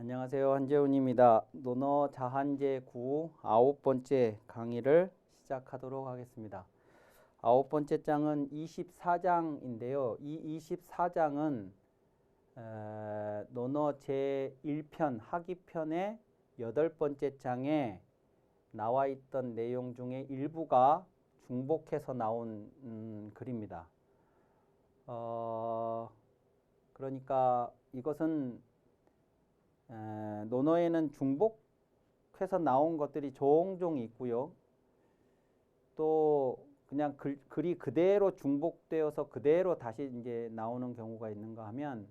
안녕하세요. 한재훈입니다. 논어 자한제 9 9번째 강의를 시작하도록 하겠습니다. 9번째 장은 24장인데요. 이 24장은 논어 제1편 하기편의 8번째 장에 나와 있던 내용 중에 일부가 중복해서 나온 글입니다. 그러니까 이것은 논어에는 중복해서 나온 것들이 종종 있고요. 또 그냥 글이 그대로 중복되어서 그대로 다시 이제 나오는 경우가 있는가 하면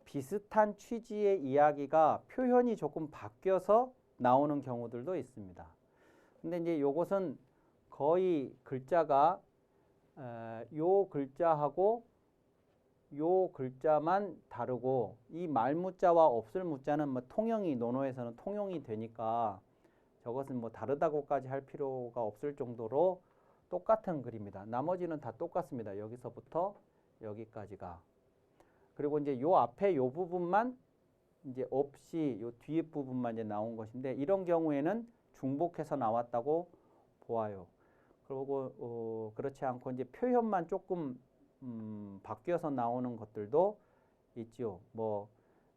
비슷한 취지의 이야기가 표현이 조금 바뀌어서 나오는 경우들도 있습니다. 근데 이제 요것은 거의 글자가 요 글자하고 요 글자만 다르고 이 말무자와 없을 무자는 뭐 통용이 논어에서는 통용이 되니까 저것은 뭐 다르다고까지 할 필요가 없을 정도로 똑같은 글입니다. 나머지는 다 똑같습니다. 여기서부터 여기까지가. 그리고 이제 요 앞에 요 부분만 이제 없이 요 뒤에 부분만 이제 나온 것인데 이런 경우에는 중복해서 나왔다고 보아요. 그리고 그렇지 않고 이제 표현만 조금 바뀌어서 나오는 것들도 있죠. 뭐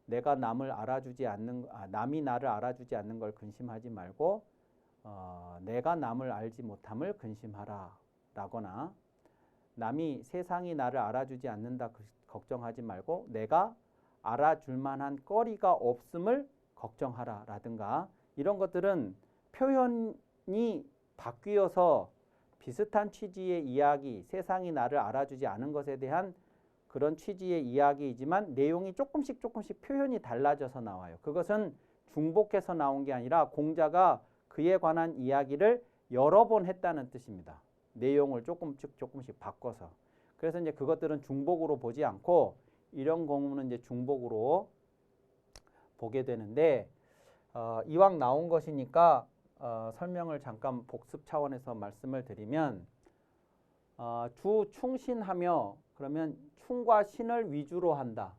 내가 남을 알아주지 않는 남이 나를 알아주지 않는 걸 근심하지 말고 내가 남을 알지 못함을 근심하라 라거나 남이 세상이 나를 알아주지 않는다 걱정하지 말고 내가 알아줄 만한 거리가 없음을 걱정하라 라든가 이런 것들은 표현이 바뀌어서 비슷한 취지의 이야기, 세상이 나를 알아주지 않은 것에 대한 그런 취지의 이야기이지만 내용이 조금씩 표현이 달라져서 나와요. 그것은 중복해서 나온 게 아니라 공자가 그에 관한 이야기를 여러 번 했다는 뜻입니다. 내용을 조금씩 바꿔서. 그래서 이제 그것들은 중복으로 보지 않고 이런 경우는 이제 중복으로 보게 되는데 이왕 나온 것이니까 설명을 잠깐 복습 차원에서 말씀을 드리면 주 충신하며 그러면 충과 신을 위주로 한다.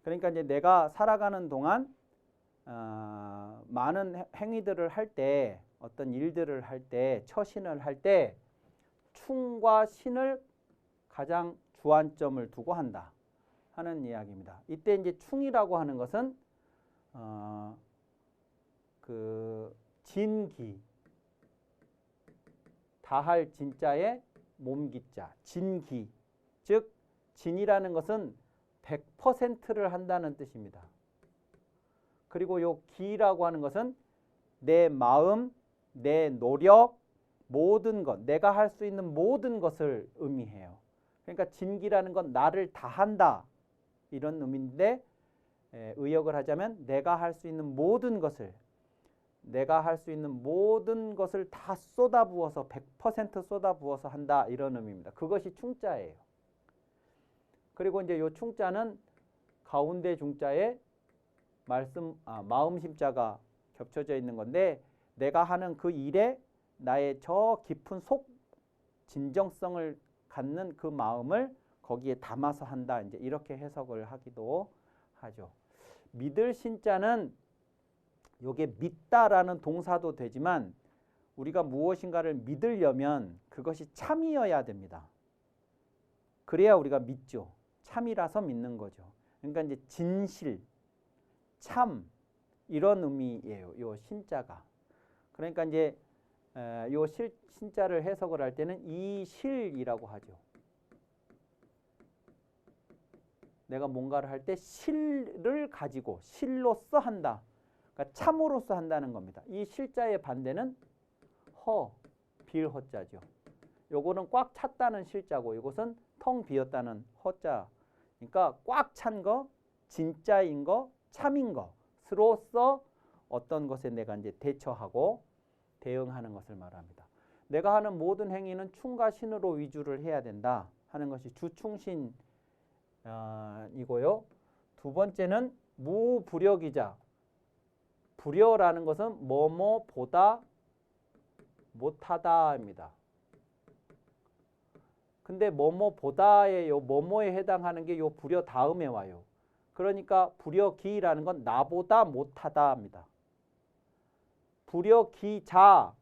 그러니까 이제 내가 살아가는 동안 많은 행위들을 할 때 어떤 일들을 할 때 처신을 할 때 충과 신을 가장 주안점을 두고 한다 하는 이야기입니다. 이때 이제 충이라고 하는 것은 진기, 다할 진자에 몸기자, 진기. 즉 진이라는 것은 100%를 한다는 뜻입니다. 그리고 요 기라고 하는 것은 내 마음, 내 노력, 모든 것, 내가 할 수 있는 모든 것을 의미해요. 그러니까 진기라는 건 나를 다한다 이런 의미인데 의역을 하자면 내가 할 수 있는 모든 것을 다 쏟아부어서 100% 쏟아부어서 한다 이런 의미입니다. 그것이 충자예요. 그리고 이제 요 충자는 가운데 중자에 마음 심자가 겹쳐져 있는 건데 내가 하는 그 일에 나의 저 깊은 속 진정성을 갖는 그 마음을 거기에 담아서 한다. 이제 이렇게 해석을 하기도 하죠. 믿을 신자는 요게 믿다라는 동사도 되지만 우리가 무엇인가를 믿으려면 그것이 참이어야 됩니다. 그래야 우리가 믿죠. 참이라서 믿는 거죠. 그러니까 이제 진실, 참 이런 의미예요. 요 신자가. 그러니까 이제 요 신자를 해석을 할 때는 이실이라고 하죠. 내가 뭔가를 할 때 실을 가지고 실로써 한다. 그러니까 참으로써 한다는 겁니다. 이 실자의 반대는 빌허자죠. 요거는 꽉 찼다는 실자고 이것은 텅 비었다는 허자. 그러니까 꽉 찬 거, 진짜인 거, 참인 것으로서 어떤 것에 내가 이제 대처하고 대응하는 것을 말합니다. 내가 하는 모든 행위는 충과 신으로 위주를 해야 된다 하는 것이 주충신이고요. 두 번째는 무불여기자. 불여라는 것은 뭐뭐보다 못하다입니다. 근데 뭐뭐보다의 요 뭐뭐에 해당하는 게 요 불여 다음에 와요. 그러니까 불여기라는 건 나보다 못하다 합니다. 불여기자는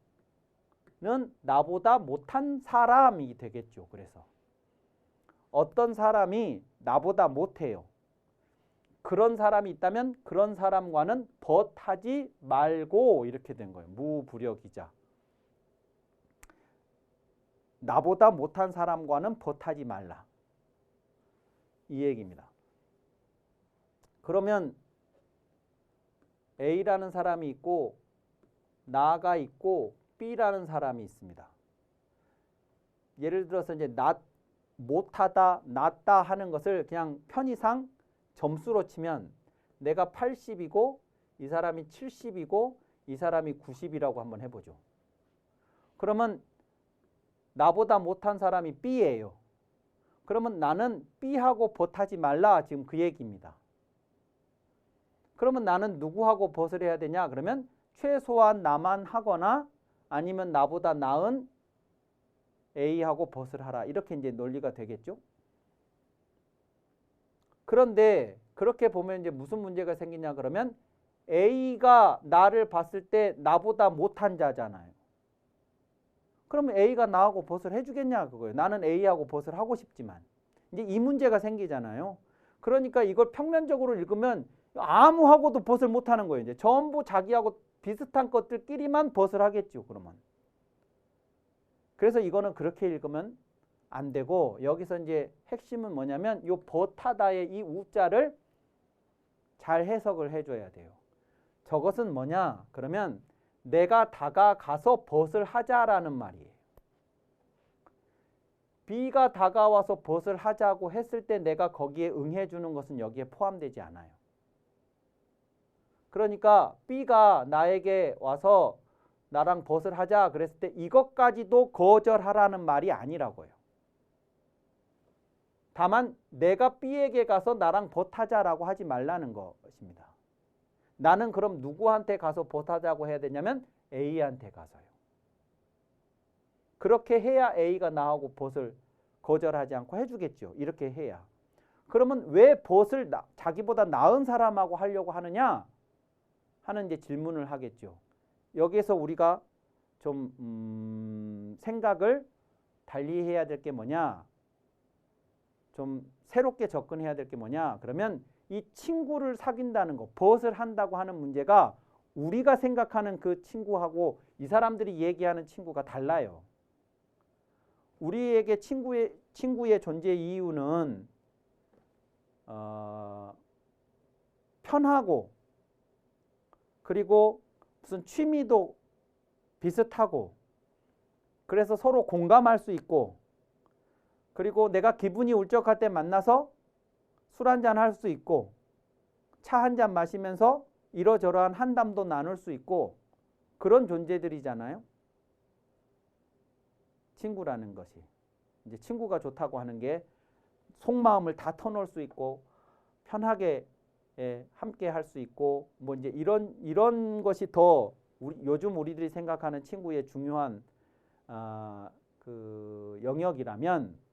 나보다 못한 사람이 되겠죠. 그래서 어떤 사람이 나보다 못해요. 그런 사람이 있다면 그런 사람과는 벗하지 말고 이렇게 된 거예요. 무불여기자. 나보다 못한 사람과는 벗하지 말라. 이 얘기입니다. 그러면 A라는 사람이 있고 나가 있고 B라는 사람이 있습니다. 예를 들어서 이제 못하다, 낫다 하는 것을 그냥 편의상 점수로 치면 내가 80이고 이 사람이 70이고 이 사람이 90이라고 한번 해보죠. 그러면 나보다 못한 사람이 B예요. 그러면 나는 B하고 벗하지 말라 지금 그 얘기입니다. 그러면 나는 누구하고 벗을 해야 되냐? 그러면 최소한 나만 하거나 아니면 나보다 나은 A하고 벗을 하라. 이렇게 이제 논리가 되겠죠. 그런데 그렇게 보면 이제 무슨 문제가 생기냐 그러면 A가 나를 봤을 때 나보다 못한 자잖아요. 그러면 A가 나하고 벗을 해주겠냐 그거예요. 나는 A하고 벗을 하고 싶지만. 이제 이 문제가 생기잖아요. 그러니까 이걸 평면적으로 읽으면 아무하고도 벗을 못하는 거예요. 이제 전부 자기하고 비슷한 것들끼리만 벗을 하겠죠. 그러면. 그래서 이거는 그렇게 읽으면 안 되고 여기서 이제 핵심은 뭐냐면 요 벗하다의 이 우자를 잘 해석을 해줘야 돼요. 저것은 뭐냐? 그러면 내가 다가가서 벗을 하자라는 말이에요. B가 다가와서 벗을 하자고 했을 때 내가 거기에 응해주는 것은 여기에 포함되지 않아요. 그러니까 B가 나에게 와서 나랑 벗을 하자 그랬을 때 이것까지도 거절하라는 말이 아니라고요. 다만 내가 B에게 가서 나랑 벗하자라고 하지 말라는 것입니다. 나는 그럼 누구한테 가서 벗하자고 해야 되냐면 A한테 가서요. 그렇게 해야 A가 나하고 벗을 거절하지 않고 해주겠죠. 이렇게 해야. 그러면 왜 벗을 자기보다 나은 사람하고 하려고 하느냐 하는 이제 질문을 하겠죠. 여기에서 우리가 좀 생각을 달리 해야 될 게 뭐냐, 좀 새롭게 접근해야 될 게 뭐냐 그러면 이 친구를 사귄다는 거, 벗을 한다고 하는 문제가 우리가 생각하는 그 친구하고 이 사람들이 얘기하는 친구가 달라요. 우리에게 친구의 존재 이유는 편하고 그리고 무슨 취미도 비슷하고 그래서 서로 공감할 수 있고 그리고 내가 기분이 울적할 때 만나서 술 한잔 할 수 있고 차 한잔 마시면서 이러저러한 한담도 나눌 수 있고 그런 존재들이잖아요. 친구라는 것이. 이제 친구가 좋다고 하는 게 속마음을 다 터놓을 수 있고 편하게 함께 할 수 있고 뭐 이제 이런 것이 더 요즘 우리들이 생각하는 친구의 중요한 그 영역이라면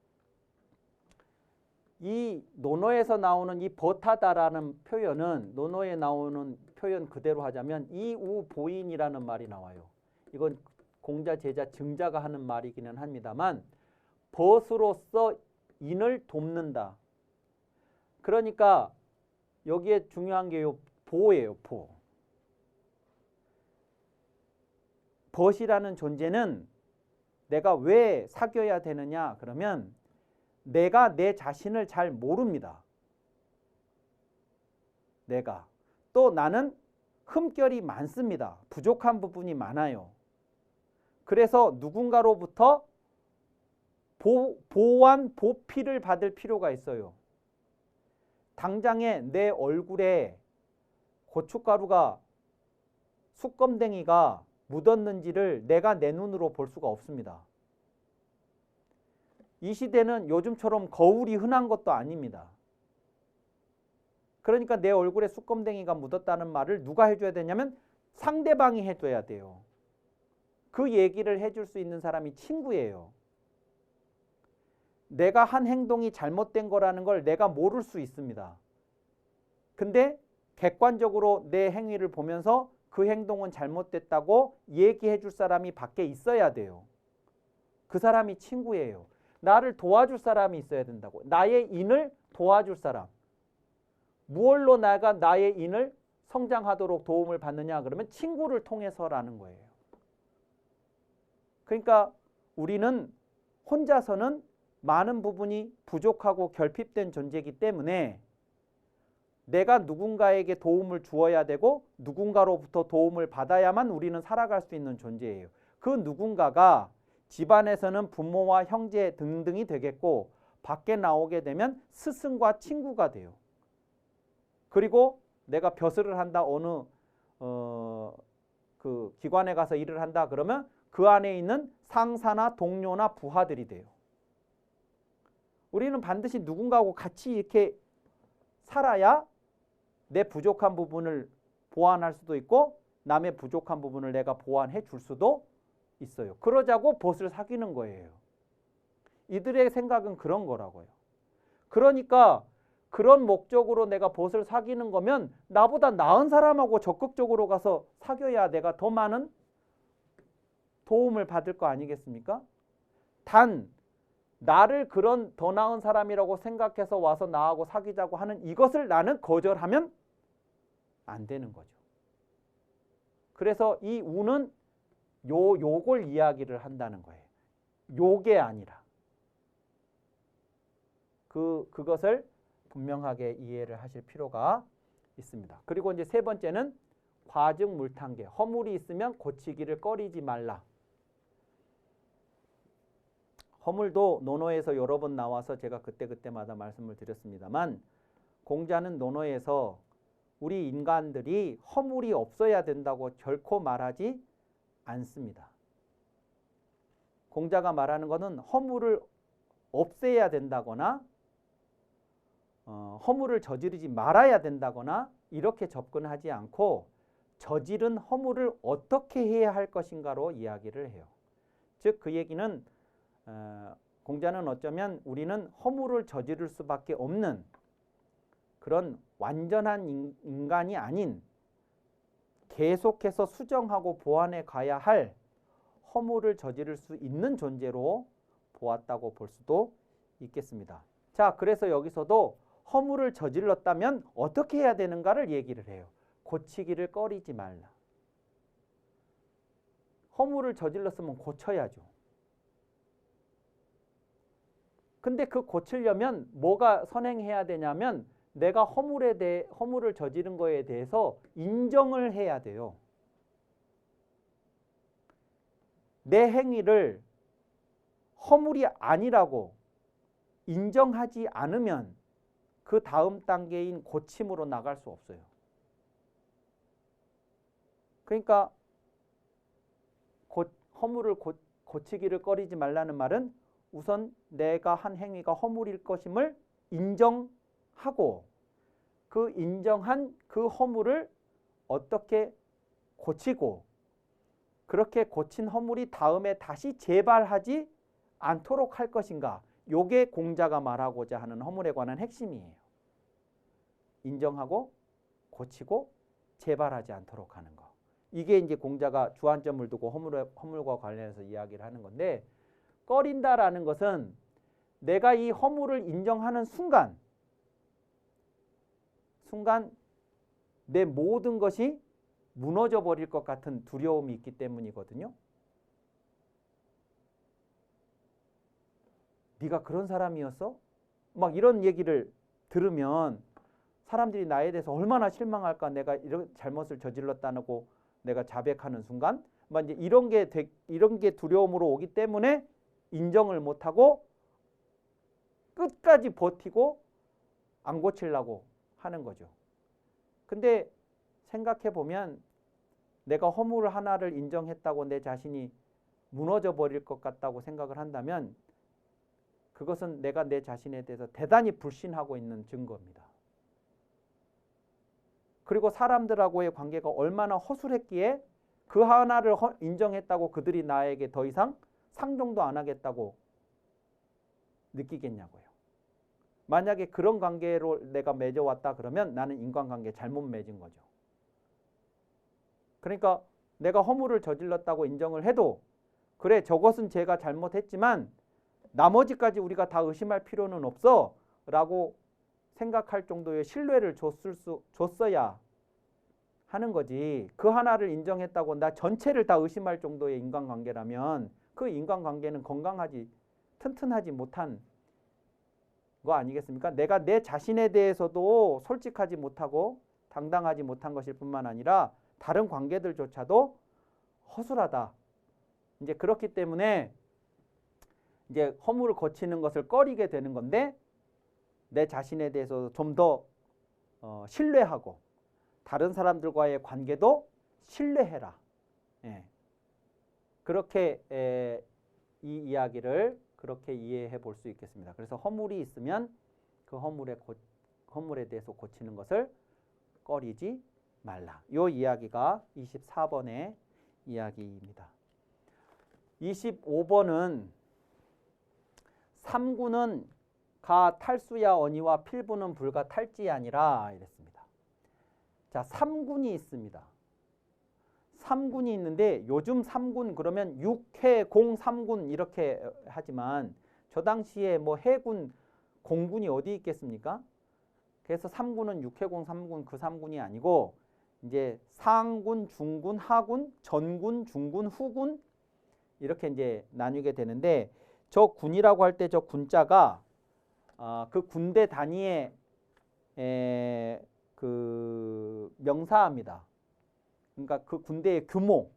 이 논어에서 나오는 이 벗하다라는 표현은 논어에 나오는 표현 그대로 하자면 이우보인이라는 말이 나와요. 이건 공자, 제자, 증자가 하는 말이기는 합니다만 벗으로써 인을 돕는다. 그러니까 여기에 중요한 게 요 보예요. 보. 벗이라는 존재는 내가 왜 사귀어야 되느냐 그러면 내가 내 자신을 잘 모릅니다. 내가. 또 나는 흠결이 많습니다. 부족한 부분이 많아요. 그래서 누군가로부터 보완, 보필을 받을 필요가 있어요. 당장에 내 얼굴에 고춧가루가 숯검댕이가 묻었는지를 내가 내 눈으로 볼 수가 없습니다. 이 시대는 요즘처럼 거울이 흔한 것도 아닙니다. 그러니까 내 얼굴에 숯검댕이가 묻었다는 말을 누가 해줘야 되냐면 상대방이 해줘야 돼요. 그 얘기를 해줄 수 있는 사람이 친구예요. 내가 한 행동이 잘못된 거라는 걸 내가 모를 수 있습니다. 근데 객관적으로 내 행위를 보면서 그 행동은 잘못됐다고 얘기해 줄 사람이 밖에 있어야 돼요. 그 사람이 친구예요. 나를 도와줄 사람이 있어야 된다고. 나의 인을 도와줄 사람. 무얼로 내가 나의 인을 성장하도록 도움을 받느냐 그러면 친구를 통해서라는 거예요. 그러니까 우리는 혼자서는 많은 부분이 부족하고 결핍된 존재이기 때문에 내가 누군가에게 도움을 주어야 되고 누군가로부터 도움을 받아야만 우리는 살아갈 수 있는 존재예요. 그 누군가가 집안에서는 부모와 형제 등등이 되겠고 밖에 나오게 되면 스승과 친구가 돼요. 그리고 내가 벼슬을 한다, 어느 그 기관에 가서 일을 한다 그러면 그 안에 있는 상사나 동료나 부하들이 돼요. 우리는 반드시 누군가하고 같이 이렇게 살아야 내 부족한 부분을 보완할 수도 있고 남의 부족한 부분을 내가 보완해 줄 수도 있어요. 그러자고 보스를 사귀는 거예요. 이들의 생각은 그런 거라고요. 그러니까 그런 목적으로 내가 보스를 사귀는 거면 나보다 나은 사람하고 적극적으로 가서 사귀어야 내가 더 많은 도움을 받을 거 아니겠습니까? 단 나를 그런 더 나은 사람이라고 생각해서 와서 나하고 사귀자고 하는 이것을 나는 거절하면 안 되는 거죠. 그래서 이 우는 요걸 이야기를 한다는 거예요. 요게 아니라. 그것을 분명하게 이해를 하실 필요가 있습니다. 그리고 이제 세 번째는 과증 물탄계. 허물이 있으면 고치기를 꺼리지 말라. 허물도 논어에서 여러 번 나와서 제가 그때마다 말씀을 드렸습니다만 공자는 논어에서 우리 인간들이 허물이 없어야 된다고 결코 말하지 않습니다. 공자가 말하는 것은 허물을 없애야 된다거나 허물을 저지르지 말아야 된다거나 이렇게 접근하지 않고 저지른 허물을 어떻게 해야 할 것인가로 이야기를 해요. 즉 그 얘기는 공자는 어쩌면 우리는 허물을 저지를 수밖에 없는 그런 완전한 인간이 아닌 계속해서 수정하고 보완해 가야 할 허물을 저지를 수 있는 존재로 보았다고 볼 수도 있겠습니다. 자, 그래서 여기서도 허물을 저질렀다면 어떻게 해야 되는가를 얘기를 해요. 고치기를 꺼리지 말라. 허물을 저질렀으면 고쳐야죠. 근데 그 고치려면 뭐가 선행해야 되냐면 내가 허물을 저지른 거에 대해서 인정을 해야 돼요. 내 행위를 허물이 아니라고 인정하지 않으면 그 다음 단계인 고침으로 나갈 수 없어요. 그러니까 허물을 고치기를 꺼리지 말라는 말은 우선 내가 한 행위가 허물일 것임을 인정하고 그 인정한 그 허물을 어떻게 고치고 그렇게 고친 허물이 다음에 다시 재발하지 않도록 할 것인가. 요게 공자가 말하고자 하는 허물에 관한 핵심이에요. 인정하고 고치고 재발하지 않도록 하는 거. 이게 이제 공자가 주안점을 두고 허물과 관련해서 이야기를 하는 건데 꺼린다라는 것은 내가 이 허물을 인정하는 순간 내 모든 것이 무너져 버릴 것 같은 두려움이 있기 때문이거든요. 네가 그런 사람이었어? 막 이런 얘기를 들으면 사람들이 나에 대해서 얼마나 실망할까. 내가 이런 잘못을 저질렀다고 내가 자백하는 순간 막 이제 이런 게 두려움으로 오기 때문에 인정을 못하고 끝까지 버티고 안 고치려고 하는 거죠. 근데 생각해 보면 내가 허물 하나를 인정했다고 내 자신이 무너져 버릴 것 같다고 생각을 한다면 그것은 내가 내 자신에 대해서 대단히 불신하고 있는 증거입니다. 그리고 사람들하고의 관계가 얼마나 허술했기에 그 하나를 인정했다고 그들이 나에게 더 이상 상종도 안 하겠다고 느끼겠냐고요. 만약에 그런 관계로 내가 맺어왔다 그러면 나는 인간관계 잘못 맺은 거죠. 그러니까 내가 허물을 저질렀다고 인정을 해도 그래 저것은 제가 잘못했지만 나머지까지 우리가 다 의심할 필요는 없어 라고 생각할 정도의 신뢰를 줬어야 하는 거지. 그 하나를 인정했다고 나 전체를 다 의심할 정도의 인간관계라면 그 인간관계는 건강하지 튼튼하지 못한 거 아니겠습니까? 내가 내 자신에 대해서도 솔직하지 못하고 당당하지 못한 것일 뿐만 아니라 다른 관계들조차도 허술하다. 이제 그렇기 때문에 이제 허물을 거치는 것을 꺼리게 되는 건데 내 자신에 대해서 좀 더 신뢰하고 다른 사람들과의 관계도 신뢰해라. 예. 그렇게 이 이야기를 그렇게 이해해 볼 수 있겠습니다. 그래서 허물이 있으면 그 허물에 대해서 고치는 것을 꺼리지 말라. 이 이야기가 24번의 이야기입니다. 25번은 삼구는 가 탈수야 언이와 필부는 불가 탈지아니라 이랬습니다. 자, 삼군이 있습니다. 삼군이 있는데 요즘 삼군 그러면 육해공 삼군 이렇게 하지만 저 당시에 뭐 해군 공군이 어디 있겠습니까? 그래서 삼군은 육해공 삼군 그 삼군이 아니고 이제 상군, 중군, 하군, 전군, 중군, 후군 이렇게 이제 나뉘게 되는데 저 군이라고 할 때 저 군자가 그 군대 단위의 그 명사입니다. 그러니까 그 군대의 규모를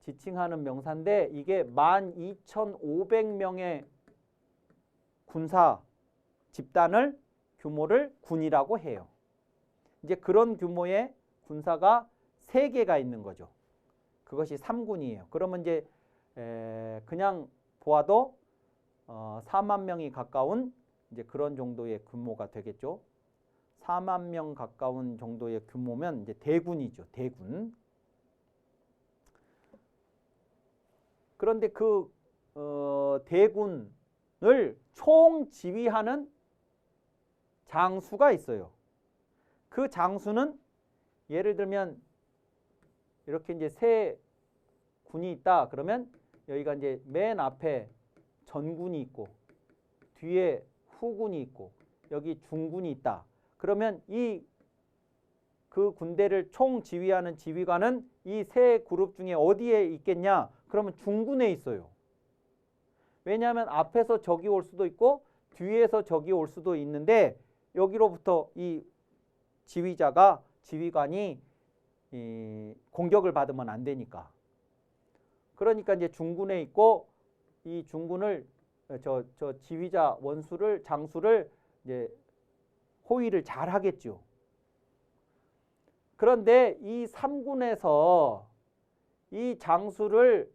지칭하는 명사인데 이게 12,500명의 군사 집단을 규모를 군이라고 해요. 이제 그런 규모의 군사가 3개가 있는 거죠. 그것이 삼군이에요. 그러면 이제 그냥 보아도 4만 명이 가까운 이제 그런 정도의 규모가 되겠죠. 4만 명 가까운 정도의 규모면 이제 대군이죠. 대군. 그런데 그 대군을 총지휘하는 장수가 있어요. 그 장수는 예를 들면 이렇게 이제 세 군이 있다. 그러면 여기가 이제 맨 앞에 전군이 있고 뒤에 후군이 있고 여기 중군이 있다. 그러면 그 군대를 총지휘하는 지휘관은 이 세 그룹 중에 어디에 있겠냐? 그러면 중군에 있어요. 왜냐하면 앞에서 적이 올 수도 있고 뒤에서 적이 올 수도 있는데 여기로부터 이 지휘관이 공격을 받으면 안 되니까. 그러니까 이제 중군에 있고 이 중군을 저 지휘자 장수를 이제 호위를 잘 하겠죠. 그런데 이 삼군에서 이 장수를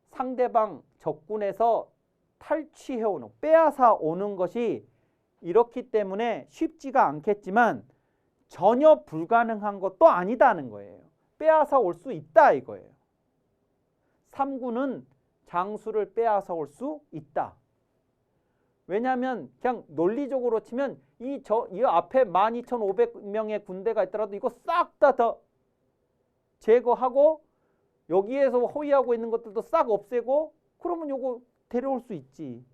상대방 적군에서 탈취해오는 빼앗아 오는 것이 이렇기 때문에 쉽지가 않겠지만 전혀 불가능한 것도 아니다는 거예요. 빼앗아 올 수 있다 이거예요. 삼군은 장수를 빼앗아 올 수 있다. 왜냐하면 그냥 논리적으로 치면 이 앞에 12,500명의 군대가 있더라도 이거 싹 다 제거하고 여기에서 호위하고 있는 것들도 싹 없애고 그러면 요거 데려올 수 있지.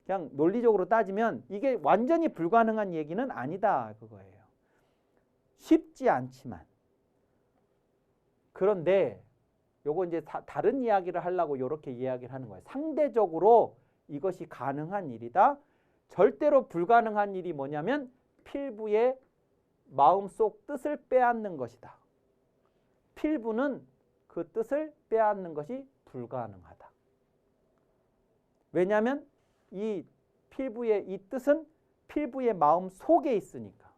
그냥 논리적으로 따지면 이게 완전히 불가능한 얘기는 아니다 그거예요. 쉽지 않지만. 그런데 요거 이제 다른 이야기를 하려고 이렇게 이야기를 하는 거예요. 상대적으로 이것이 가능한 일이다. 절대로 불가능한 일이 뭐냐면 필부의 마음속 뜻을 빼앗는 것이다. 필부는 그 뜻을 빼앗는 것이 불가능하다. 왜냐하면 이 필부의 이 뜻은 필부의 마음 속에 있으니까.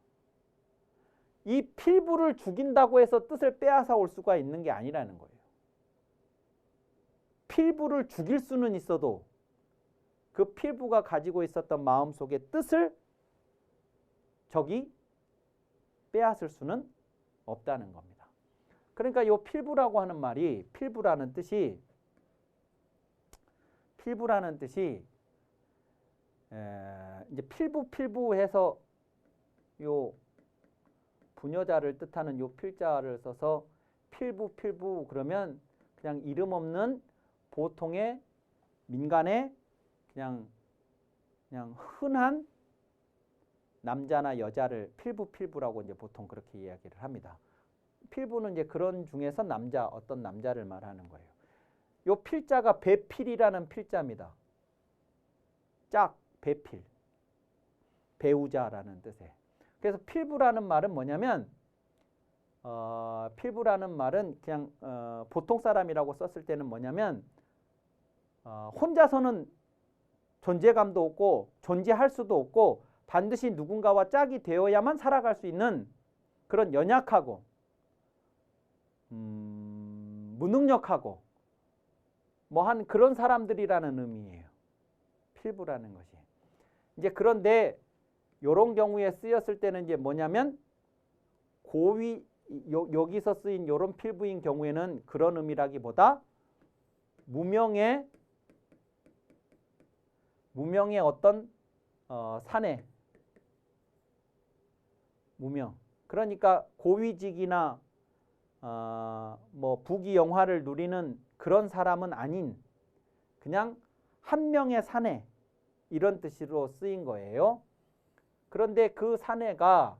이 필부를 죽인다고 해서 뜻을 빼앗아 올 수가 있는 게 아니라는 거예요. 필부를 죽일 수는 있어도 그 필부가 가지고 있었던 마음속의 뜻을 적이 빼앗을 수는 없다는 겁니다. 그러니까 이 필부라고 하는 말이 필부라는 뜻이 이제 필부해서 요 부녀자를 뜻하는 요 필자를 써서 필부 그러면 그냥 이름 없는 보통의 민간의 그냥 흔한 남자나 여자를 필부라고 이제 보통 그렇게 이야기를 합니다. 필부는 이제 그런 중에서 어떤 남자를 말하는 거예요. 요 필자가 배필이라는 필자입니다. 짝, 배필. 배우자라는 뜻에. 그래서 필부라는 말은 뭐냐면 필부라는 말은 그냥 보통 사람이라고 썼을 때는 뭐냐면 혼자서는 존재감도 없고 존재할 수도 없고 반드시 누군가와 짝이 되어야만 살아갈 수 있는 그런 연약하고 무능력하고 뭐한 그런 사람들이라는 의미예요. 필부라는 것이. 이제 그런데 요런 경우에 쓰였을 때는 이제 뭐냐면 여기서 쓰인 요런 필부인 경우에는 그런 의미라기보다 무명의 어떤 사내 무명. 그러니까 고위직이나 뭐 부귀 영화를 누리는 그런 사람은 아닌 그냥 한 명의 사내 이런 뜻으로 쓰인 거예요. 그런데 그 사내가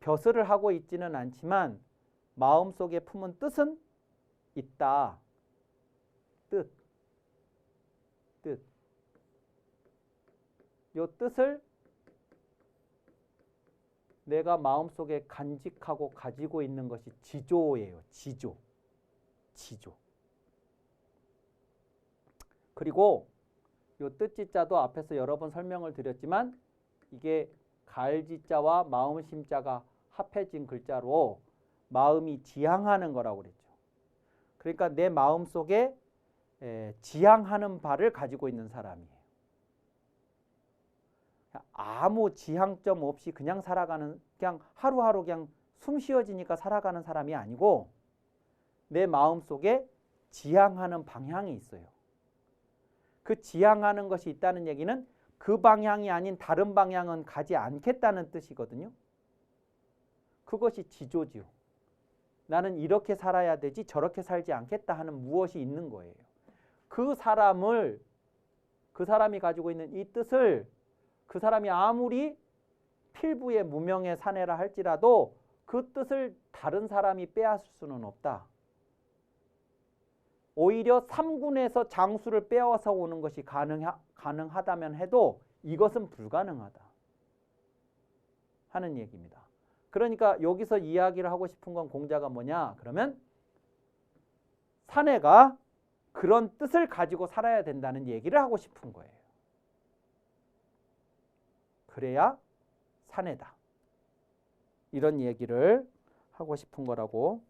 벼슬을 하고 있지는 않지만 마음속에 품은 뜻은 있다. 뜻. 요 뜻을 내가 마음속에 간직하고 가지고 있는 것이 지조예요. 지조. 그리고 요 뜻지자도 앞에서 여러 번 설명을 드렸지만 이게 가을지자와 마음심자가 합해진 글자로 마음이 지향하는 거라고 그랬죠. 그러니까 내 마음속에 지향하는 바를 가지고 있는 사람이에요. 아무 지향점 없이 그냥 살아가는 그냥 하루하루 그냥 숨 쉬어지니까 살아가는 사람이 아니고 내 마음속에 지향하는 방향이 있어요. 그 지향하는 것이 있다는 얘기는 그 방향이 아닌 다른 방향은 가지 않겠다는 뜻이거든요. 그것이 지조지요. 나는 이렇게 살아야 되지 저렇게 살지 않겠다 하는 무엇이 있는 거예요. 그 사람이 가지고 있는 이 뜻을 그 사람이 아무리 필부의 무명의 사내라 할지라도 그 뜻을 다른 사람이 빼앗을 수는 없다. 오히려 3군에서 장수를 빼앗아 오는 것이 가능하다면 해도 이것은 불가능하다 하는 얘기입니다. 그러니까 여기서 이야기를 하고 싶은 건 공자가 뭐냐? 그러면 사내가 그런 뜻을 가지고 살아야 된다는 얘기를 하고 싶은 거예요. 그래야 사내다. 이런 얘기를 하고 싶은 거라고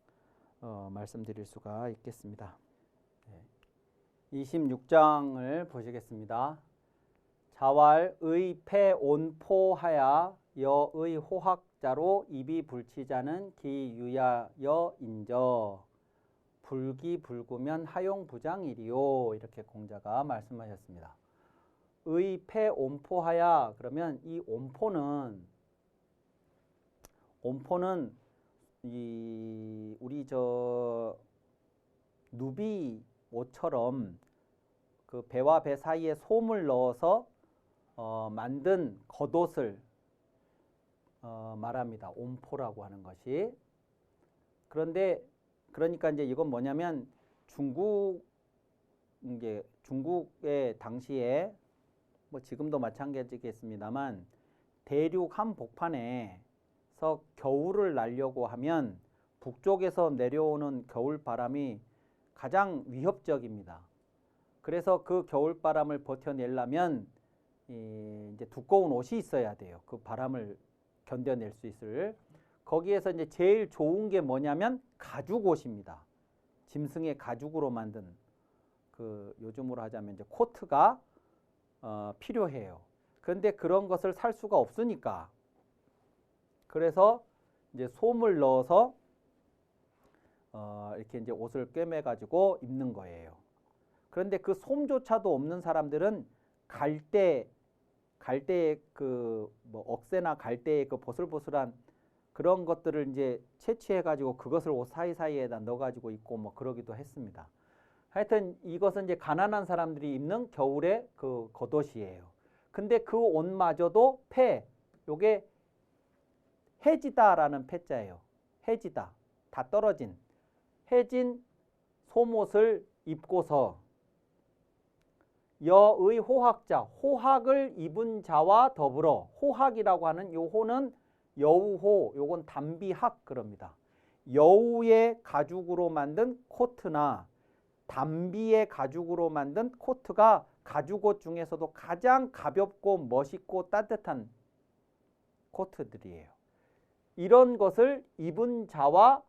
말씀드릴 수가 있겠습니다. 26장을 보시겠습니다. 자왈의 패온포하야 여의 호학자로 입이 불치자는 기유야여 인저 불기불구면 하용부장이리요. 이렇게 공자가 말씀하셨습니다. 의 패온포하야 그러면 이 온포는 우리 누비옷처럼 그 배와 배 사이에 솜을 넣어서 만든 겉옷을 말합니다. 온포라고 하는 것이. 그러니까 이제 이건 뭐냐면 중국의 당시에 뭐 지금도 마찬가지겠습니다만 대륙 한복판에서 겨울을 나려고 하면 북쪽에서 내려오는 겨울 바람이 가장 위협적입니다. 그래서 그 겨울 바람을 버텨내려면 이제 두꺼운 옷이 있어야 돼요. 그 바람을 견뎌낼 수 있을. 거기에서 이제 제일 좋은 게 뭐냐면 가죽 옷입니다. 짐승의 가죽으로 만든 그 요즘으로 하자면 이제 코트가 필요해요. 그런데 그런 것을 살 수가 없으니까 그래서 이제 솜을 넣어서 이렇게 이제 옷을 꿰매 가지고 입는 거예요. 그런데 그 솜조차도 없는 사람들은 갈대 갈대의 그 뭐 억새나 갈대의 그 보슬보슬한 그런 것들을 이제 채취해 가지고 그것을 옷 사이사이에다 넣어 가지고 입고 뭐 그러기도 했습니다. 하여튼 이것은 이제 가난한 사람들이 입는 겨울의 그 겉옷이에요. 근데 그 옷마저도 요게 해지다라는 패자예요. 해지다. 다 떨어진. 해진 솜옷을 입고서 여의 호학자, 호학을 입은 자와 더불어, 호학이라고 하는 요 호는 여우호, 요건 담비학 그럽니다. 여우의 가죽으로 만든 코트나 담비의 가죽으로 만든 코트가 가죽옷 중에서도 가장 가볍고 멋있고 따뜻한 코트들이에요. 이런 것을 입은 자와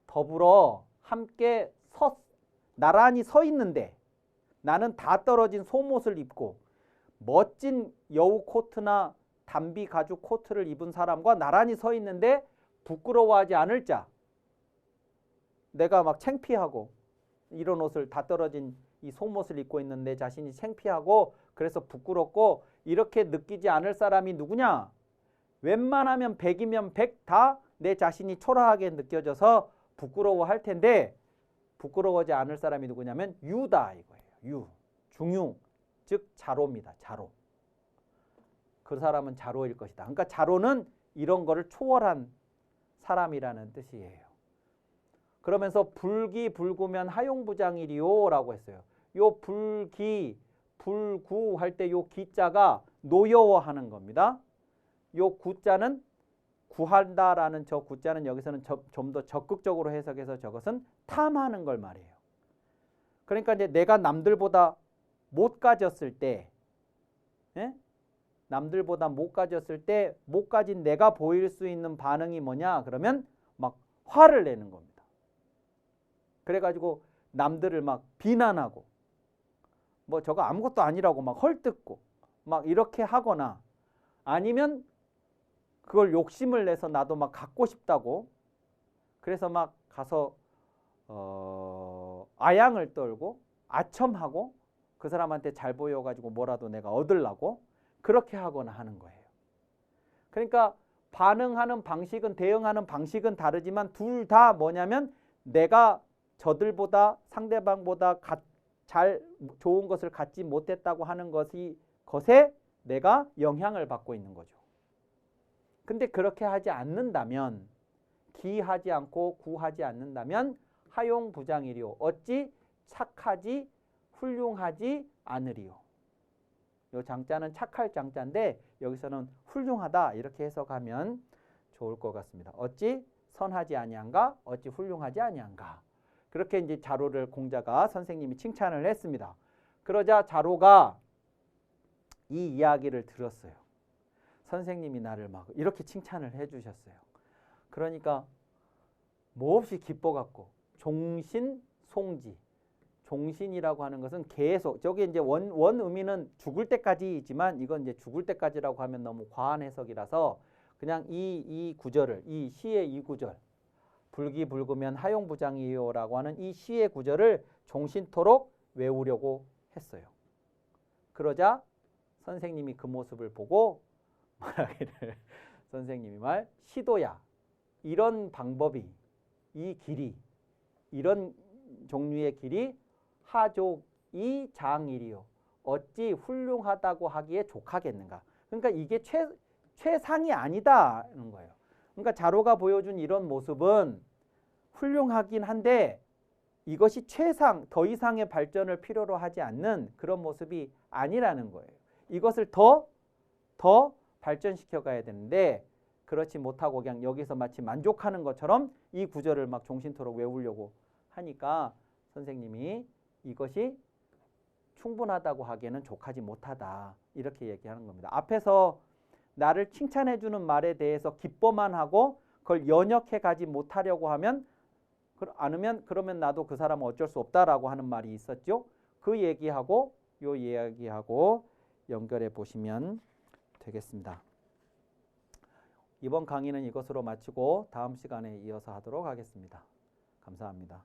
더불어 함께 나란히 서 있는데 나는 다 떨어진 솜옷을 입고 멋진 여우 코트나 담비 가죽 코트를 입은 사람과 나란히 서 있는데 부끄러워하지 않을 자. 내가 막 창피하고 이런 옷을 다 떨어진 이 속옷을 입고 있는 내 자신이 창피하고 그래서 부끄럽고 이렇게 느끼지 않을 사람이 누구냐? 웬만하면 100이면 100 다 내 자신이 초라하게 느껴져서 부끄러워할 텐데 부끄러워하지 않을 사람이 누구냐면 유다 이거예요. 유, 중유, 즉 자로입니다. 자로. 그 사람은 자로일 것이다. 그러니까 자로는 이런 거를 초월한 사람이라는 뜻이에요. 그러면서 불기 불구면 하용부장이리요 라고 했어요. 요 불기, 불구 할 때 요 기자가 노여워하는 겁니다. 요 구자는 구한다라는 저 구자는 여기서는 좀 더 적극적으로 해석해서 저것은 탐하는 걸 말해요. 그러니까 이제 내가 남들보다 못 가졌을 때, 예? 남들보다 못 가졌을 때 못 가진 내가 보일 수 있는 반응이 뭐냐? 그러면 막 화를 내는 겁니다. 그래가지고 남들을 막 비난하고 뭐 저거 아무것도 아니라고 막 헐뜯고 막 이렇게 하거나 아니면 그걸 욕심을 내서 나도 막 갖고 싶다고 그래서 막 가서 아양을 떨고 아첨하고 그 사람한테 잘 보여가지고 뭐라도 내가 얻으려고 그렇게 하거나 하는 거예요. 그러니까 반응하는 방식은 대응하는 방식은 다르지만 둘 다 뭐냐면 내가 저들보다 상대방보다 잘 좋은 것을 갖지 못했다고 하는 것에 내가 영향을 받고 있는 거죠. 근데 그렇게 하지 않는다면 기하지 않고 구하지 않는다면 하용부장이리요. 어찌 착하지 훌륭하지 않으리요. 요 장자는 착할 장자인데 여기서는 훌륭하다 이렇게 해석하면 좋을 것 같습니다. 어찌 선하지 아니한가? 어찌 훌륭하지 아니한가? 그렇게 이제 자로를 공자가 선생님이 칭찬을 했습니다. 그러자 자로가 이 이야기를 들었어요. 선생님이 나를 막 이렇게 칭찬을 해주셨어요. 그러니까 몹시 기뻐갖고 종신송지. 종신이라고 하는 것은 계속 저기 이제 원 의미는 죽을 때까지이지만 이건 이제 죽을 때까지라고 하면 너무 과한 해석이라서 그냥 이 구절을 이 시의 이 구절 불기불구면 하용부장이요라고 하는 이 시의 구절을 종신토록 외우려고 했어요. 그러자 선생님이 그 모습을 보고 말하기를 선생님이 시도야 이런 방법이 이 길이 이런 종류의 길이 하족이 장이리요 어찌 훌륭하다고 하기에 족하겠는가. 그러니까 이게 최상이 아니다는 거예요. 그러니까 자로가 보여준 이런 모습은 훌륭하긴 한데 이것이 최상 더 이상의 발전을 필요로 하지 않는 그런 모습이 아니라는 거예요. 이것을 더 발전시켜 가야 되는데 그렇지 못하고 그냥 여기서 마치 만족하는 것처럼 이 구절을 막 종신토록 외우려고 하니까 선생님이 이것이 충분하다고 하기에는 족하지 못하다 이렇게 얘기하는 겁니다. 앞에서 나를 칭찬해 주는 말에 대해서 기뻐만 하고 그걸 연역해 가지 못하려고 하면 않으면 그러면 나도 그 사람은 어쩔 수 없다라고 하는 말이 있었죠. 그 얘기하고 요 이야기하고 연결해 보시면 되겠습니다. 이번 강의는 이것으로 마치고 다음 시간에 이어서 하도록 하겠습니다. 감사합니다.